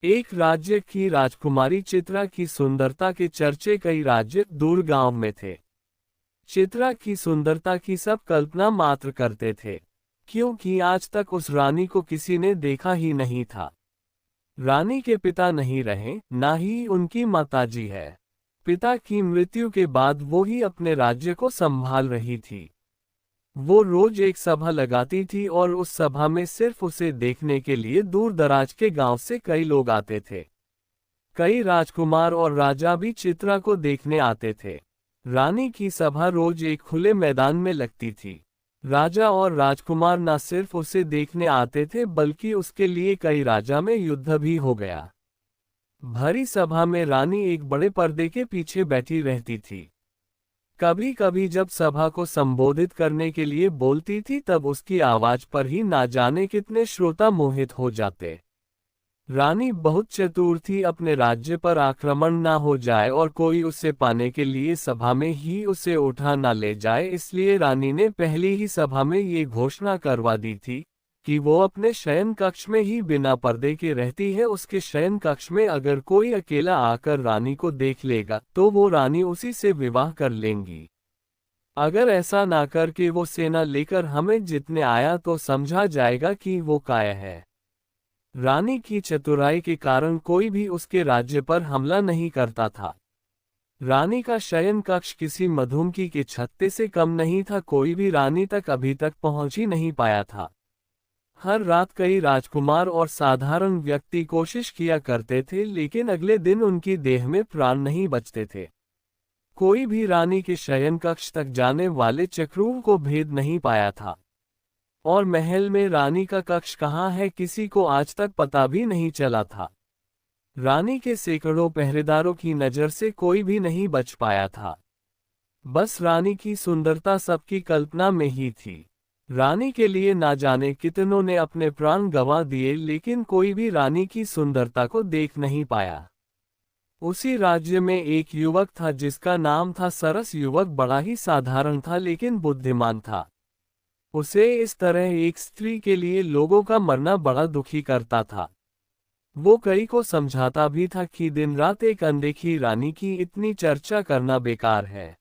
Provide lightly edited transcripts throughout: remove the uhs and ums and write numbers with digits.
एक राज्य की राजकुमारी चित्रा की सुंदरता के चर्चे कई राज्य दूर गांव में थे। चित्रा की सुंदरता की सब कल्पना मात्र करते थे, क्योंकि आज तक उस रानी को किसी ने देखा ही नहीं था। रानी के पिता नहीं रहे, ना ही उनकी माताजी है। पिता की मृत्यु के बाद वो ही अपने राज्य को संभाल रही थी। वो रोज एक सभा लगाती थी और उस सभा में सिर्फ उसे देखने के लिए दूर दराज के गांव से कई लोग आते थे। कई राजकुमार और राजा भी चित्रा को देखने आते थे। रानी की सभा रोज एक खुले मैदान में लगती थी। राजा और राजकुमार न सिर्फ उसे देखने आते थे बल्कि उसके लिए कई राजा में युद्ध भी हो गया। भरी सभा में रानी एक बड़े पर्दे के पीछे बैठी रहती थी। कभी कभी जब सभा को संबोधित करने के लिए बोलती थी तब उसकी आवाज पर ही ना जाने कितने श्रोता मोहित हो जाते। रानी बहुत चतुर थी, अपने राज्य पर आक्रमण ना हो जाए और कोई उसे पाने के लिए सभा में ही उसे उठा ना ले जाए, इसलिए रानी ने पहली ही सभा में ये घोषणा करवा दी थी कि वो अपने शयन कक्ष में ही बिना पर्दे के रहती है। उसके शयन कक्ष में अगर कोई अकेला आकर रानी को देख लेगा तो वो रानी उसी से विवाह कर लेंगी। अगर ऐसा ना करके वो सेना लेकर हमें जितने आया तो समझा जाएगा कि वो काया है। रानी की चतुराई के कारण कोई भी उसके राज्य पर हमला नहीं करता था। रानी का शयन कक्ष किसी मधुमक्खी के छत्ते से कम नहीं था, कोई भी रानी तक अभी तक पहुंच ही नहीं पाया था। हर रात कई राजकुमार और साधारण व्यक्ति कोशिश किया करते थे, लेकिन अगले दिन उनकी देह में प्राण नहीं बचते थे। कोई भी रानी के शयन कक्ष तक जाने वाले चक्रों को भेद नहीं पाया था। और महल में रानी का कक्ष कहाँ है किसी को आज तक पता भी नहीं चला था। रानी के सैकड़ों पहरेदारों की नज़र से कोई भी नहीं बच पाया था। बस रानी की सुंदरता सबकी कल्पना में ही थी। रानी के लिए ना जाने कितनों ने अपने प्राण गंवा दिए, लेकिन कोई भी रानी की सुंदरता को देख नहीं पाया। उसी राज्य में एक युवक था जिसका नाम था सरस। युवक बड़ा ही साधारण था लेकिन बुद्धिमान था। उसे इस तरह एक स्त्री के लिए लोगों का मरना बड़ा दुखी करता था। वो कई को समझाता भी था कि दिन रात एक अनदेखी रानी की इतनी चर्चा करना बेकार है,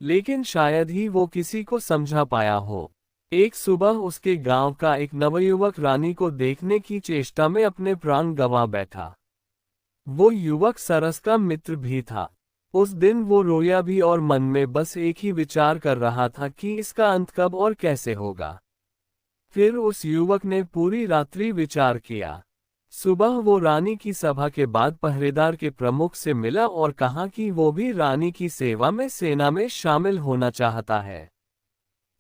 लेकिन शायद ही वो किसी को समझा पाया हो। एक सुबह उसके गांव का एक नवयुवक रानी को देखने की चेष्टा में अपने प्राण गंवा बैठा। वो युवक सरस का मित्र भी था। उस दिन वो रोया भी और मन में बस एक ही विचार कर रहा था कि इसका अंत कब और कैसे होगा। फिर उस युवक ने पूरी रात्रि विचार किया। सुबह वो रानी की सभा के बाद पहरेदार के प्रमुख से मिला और कहा कि वो भी रानी की सेवा में सेना में शामिल होना चाहता है।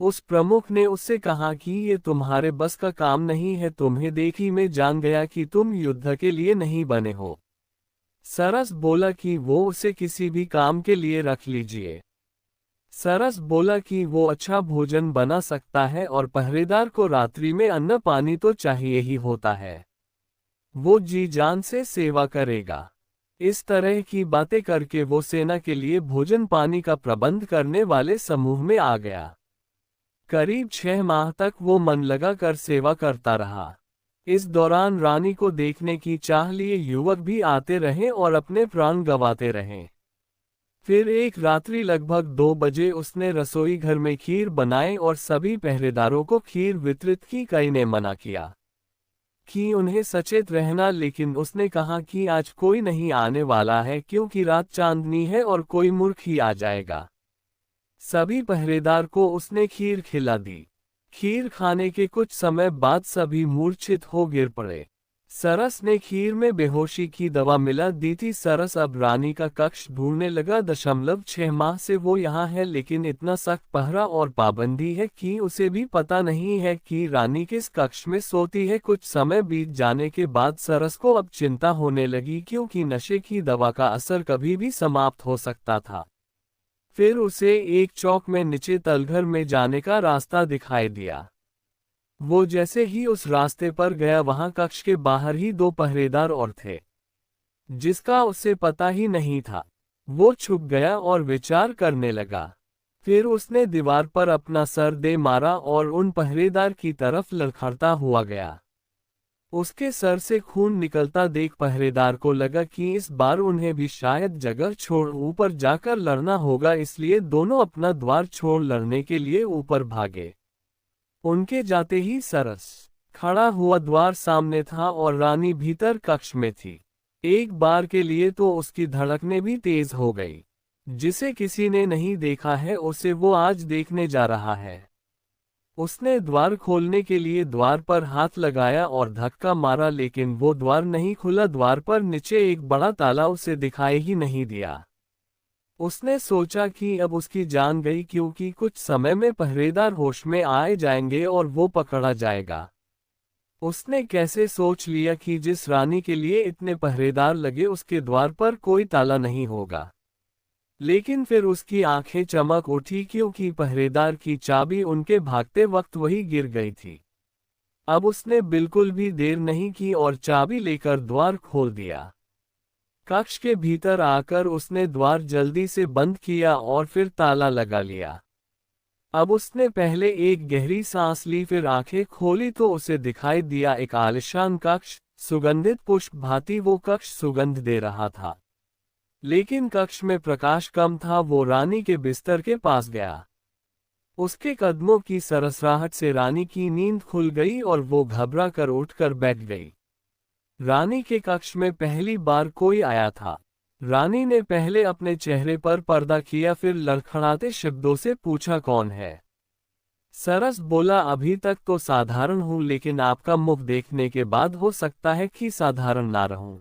उस प्रमुख ने उससे कहा कि ये तुम्हारे बस का काम नहीं है, तुम्हें देख ही मैं जान गया कि तुम युद्ध के लिए नहीं बने हो। सरस बोला कि वो उसे किसी भी काम के लिए रख लीजिए। सरस बोला कि वो अच्छा भोजन बना सकता है और पहरेदार को रात्रि में अन्न पानी तो चाहिए ही होता है। वो जी जान से सेवा करेगा। इस तरह की बातें करके वो सेना के लिए भोजन पानी का प्रबंध करने वाले समूह में आ गया। करीब 6 माह तक वो मन लगा कर सेवा करता रहा। इस दौरान रानी को देखने की चाह लिए युवक भी आते रहे और अपने प्राण गंवाते रहे। फिर एक रात्रि लगभग 2 बजे उसने रसोई घर में खीर बनाई और सभी पहरेदारों को खीर वितरित की। कई ने मना किया कि उन्हें सचेत रहना, लेकिन उसने कहा कि आज कोई नहीं आने वाला है क्योंकि रात चांदनी है और कोई मूर्ख ही आ जाएगा। सभी पहरेदार को उसने खीर खिला दी। खीर खाने के कुछ समय बाद सभी मूर्छित हो गिर पड़े। सरस ने खीर में बेहोशी की दवा मिला दी थी। सरस अब रानी का कक्ष ढूंढने लगा। 6 माह से वो यहाँ है, लेकिन इतना सख्त पहरा और पाबंदी है कि उसे भी पता नहीं है कि रानी किस कक्ष में सोती है। कुछ समय बीत जाने के बाद सरस को अब चिंता होने लगी, क्योंकि नशे की दवा का असर कभी भी समाप्त हो सकता था। फिर उसे एक चौक में नीचे तलघर में जाने का रास्ता दिखाई दिया। वो जैसे ही उस रास्ते पर गया, वहां कक्ष के बाहर ही 2 पहरेदार और थे, जिसका उसे पता ही नहीं था। वो छुप गया और विचार करने लगा। फिर उसने दीवार पर अपना सर दे मारा और उन पहरेदार की तरफ लड़खड़ता हुआ गया। उसके सर से खून निकलता देख पहरेदार को लगा कि इस बार उन्हें भी शायद जगह छोड़ ऊपर जाकर लड़ना होगा, इसलिए दोनों अपना द्वार छोड़ लड़ने के लिए ऊपर भागे। उनके जाते ही सरस खड़ा हुआ द्वार सामने था और रानी भीतर कक्ष में थी। एक बार के लिए तो उसकी धड़कनें भी तेज हो गई। जिसे किसी ने नहीं देखा है उसे वो आज देखने जा रहा है। उसने द्वार खोलने के लिए द्वार पर हाथ लगाया और धक्का मारा, लेकिन वो द्वार नहीं खुला। द्वार पर नीचे एक बड़ा ताला उसे दिखाई ही नहीं दिया। उसने सोचा कि अब उसकी जान गई, क्योंकि कुछ समय में पहरेदार होश में आए जाएंगे और वो पकड़ा जाएगा। उसने कैसे सोच लिया कि जिस रानी के लिए इतने पहरेदार लगे उसके द्वार पर कोई ताला नहीं होगा। लेकिन फिर उसकी आंखें चमक उठी, क्योंकि पहरेदार की चाबी उनके भागते वक्त वही गिर गई थी। अब उसने बिल्कुल भी देर नहीं की और चाबी लेकर द्वार खोल दिया। कक्ष के भीतर आकर उसने द्वार जल्दी से बंद किया और फिर ताला लगा लिया। अब उसने पहले एक गहरी सांस ली, फिर आंखें खोली तो उसे दिखाई दिया एक आलीशान कक्ष, सुगंधित पुष्प भांति वो कक्ष सुगंध दे रहा था। लेकिन कक्ष में प्रकाश कम था। वो रानी के बिस्तर के पास गया। उसके कदमों की सरसराहट से रानी की नींद खुल गई और वो घबरा कर उठकर बैठ गई। रानी के कक्ष में पहली बार कोई आया था। रानी ने पहले अपने चेहरे पर पर्दा किया, फिर लड़खड़ाते शब्दों से पूछा, कौन है? सरस बोला, अभी तक तो साधारण हूं, लेकिन आपका मुख देखने के बाद हो सकता है कि साधारण ना रहूं।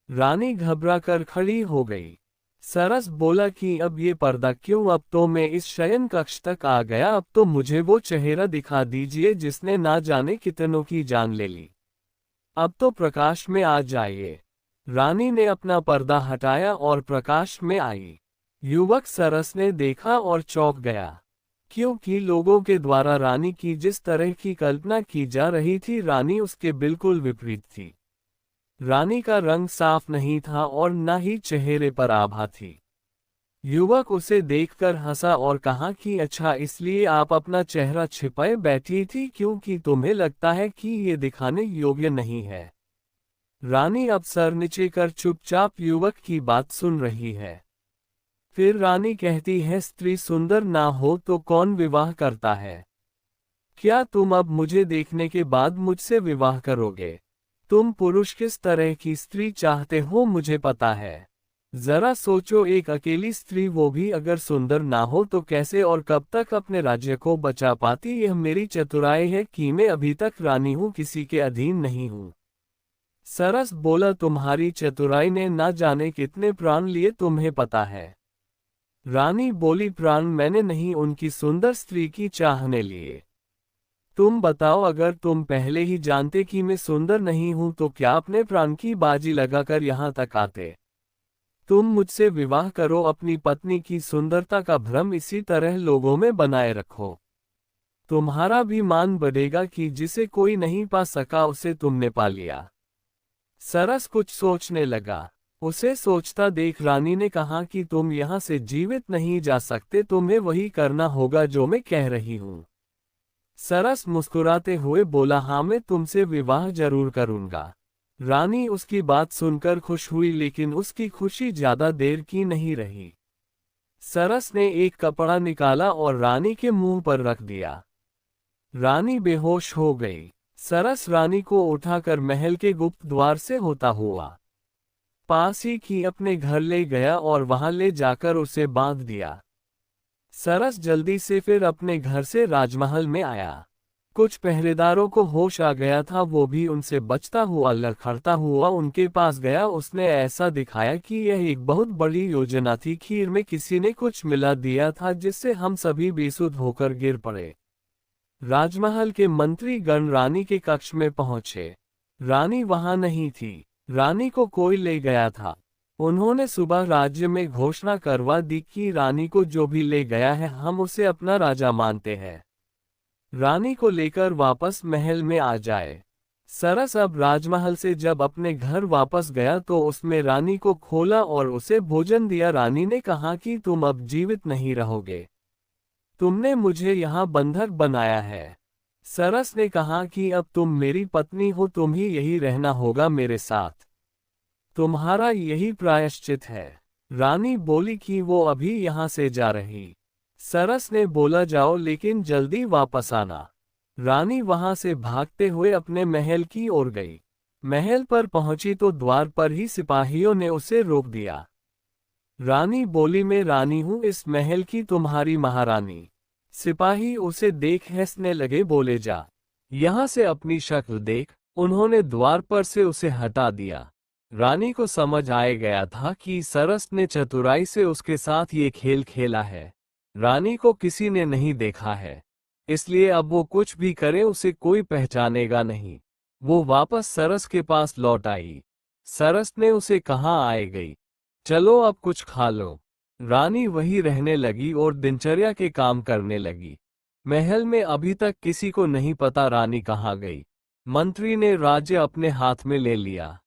रानी घबरा कर खड़ी हो गई। सरस बोला कि अब ये पर्दा क्यों? अब तो मैं इस शयन कक्ष तक आ गया, अब तो मुझे वो चेहरा दिखा दीजिए जिसने ना जाने कितनों की जान ले ली। अब तो प्रकाश में आ जाइए। रानी ने अपना पर्दा हटाया और प्रकाश में आई। युवक सरस ने देखा और चौंक गया, क्योंकि लोगों के द्वारा रानी की जिस तरह की कल्पना की जा रही थी, रानी उसके बिल्कुल विपरीत थी। रानी का रंग साफ नहीं था और न ही चेहरे पर आभा थी। युवक उसे देखकर हंसा और कहा कि अच्छा, इसलिए आप अपना चेहरा छिपाए बैठी थी, क्योंकि तुम्हें लगता है कि ये दिखाने योग्य नहीं है। रानी अब सर नीचे कर चुपचाप युवक की बात सुन रही है। फिर रानी कहती है, स्त्री सुंदर ना हो तो कौन विवाह करता है? क्या तुम अब मुझे देखने के बाद मुझसे विवाह करोगे? तुम पुरुष किस तरह की स्त्री चाहते हो मुझे पता है। जरा सोचो, एक अकेली स्त्री, वो भी अगर सुंदर ना हो तो कैसे और कब तक अपने राज्य को बचा पाती? यह मेरी चतुराई है कि मैं अभी तक रानी हूँ, किसी के अधीन नहीं हूँ। सरस बोला, तुम्हारी चतुराई ने ना जाने कितने प्राण लिए, तुम्हें पता है? रानी बोली, प्राण मैंने नहीं, उनकी सुंदर स्त्री की चाहने लिए। तुम बताओ, अगर तुम पहले ही जानते कि मैं सुंदर नहीं हूं तो क्या अपने प्राण की बाजी लगाकर यहां तक आते? तुम मुझसे विवाह करो, अपनी पत्नी की सुंदरता का भ्रम इसी तरह लोगों में बनाए रखो। तुम्हारा भी मान बढ़ेगा कि जिसे कोई नहीं पा सका उसे तुमने पा लिया। सरस कुछ सोचने लगा। उसे सोचता देख रानी ने कहा कि तुम यहां से जीवित नहीं जा सकते, तुम्हें वही करना होगा जो मैं कह रही हूं। सरस मुस्कुराते हुए बोला, हाँ, मैं तुमसे विवाह जरूर करूंगा। रानी उसकी बात सुनकर खुश हुई, लेकिन उसकी खुशी ज्यादा देर की नहीं रही। सरस ने एक कपड़ा निकाला और रानी के मुंह पर रख दिया। रानी बेहोश हो गई। सरस रानी को उठाकर महल के गुप्त द्वार से होता हुआ पास ही की अपने घर ले गया और वहां ले जाकर उसे बांध दिया। सरस जल्दी से फिर अपने घर से राजमहल में आया। कुछ पहरेदारों को होश आ गया था, वो भी उनसे बचता हुआ लड़खड़ता हुआ उनके पास गया। उसने ऐसा दिखाया कि यह एक बहुत बड़ी योजना थी, खीर में किसी ने कुछ मिला दिया था जिससे हम सभी बेसुध होकर गिर पड़े। राजमहल के मंत्री गण रानी के कक्ष में पहुंचे। रानी वहां नहीं थी। रानी को कोई ले गया था। उन्होंने सुबह राज्य में घोषणा करवा दी कि रानी को जो भी ले गया है हम उसे अपना राजा मानते हैं। रानी को लेकर वापस महल में आ जाए। सरस अब राजमहल से जब अपने घर वापस गया तो उसमें रानी को खोला और उसे भोजन दिया। रानी ने कहा कि तुम अब जीवित नहीं रहोगे। तुमने मुझे यहाँ बंधक बनाया है। सरस ने कहा कि अब तुम मेरी पत्नी हो, तुम ही यही रहना होगा मेरे साथ। तुम्हारा यही प्रायश्चित है। रानी बोली कि वो अभी यहाँ से जा रही। सरस ने बोला जाओ लेकिन जल्दी वापस आना। रानी वहां से भागते हुए अपने महल की ओर गई। महल पर पहुंची तो द्वार पर ही सिपाहियों ने उसे रोक दिया। रानी बोली मैं रानी हूं इस महल की, तुम्हारी महारानी। सिपाही उसे देख हंसने लगे, बोले जा यहां से अपनी शक्ल देख। उन्होंने द्वार पर से उसे हटा दिया। रानी को समझ आ गया था कि सरस ने चतुराई से उसके साथ ये खेल खेला है। रानी को किसी ने नहीं देखा है, इसलिए अब वो कुछ भी करे उसे कोई पहचानेगा नहीं। वो वापस सरस के पास लौट आई। सरस ने उसे कहा आए गई, चलो अब कुछ खा लो। रानी वही रहने लगी और दिनचर्या के काम करने लगी। महल में अभी तक किसी को नहीं पता रानी कहाँ गई। मंत्री ने राज्य अपने हाथ में ले लिया।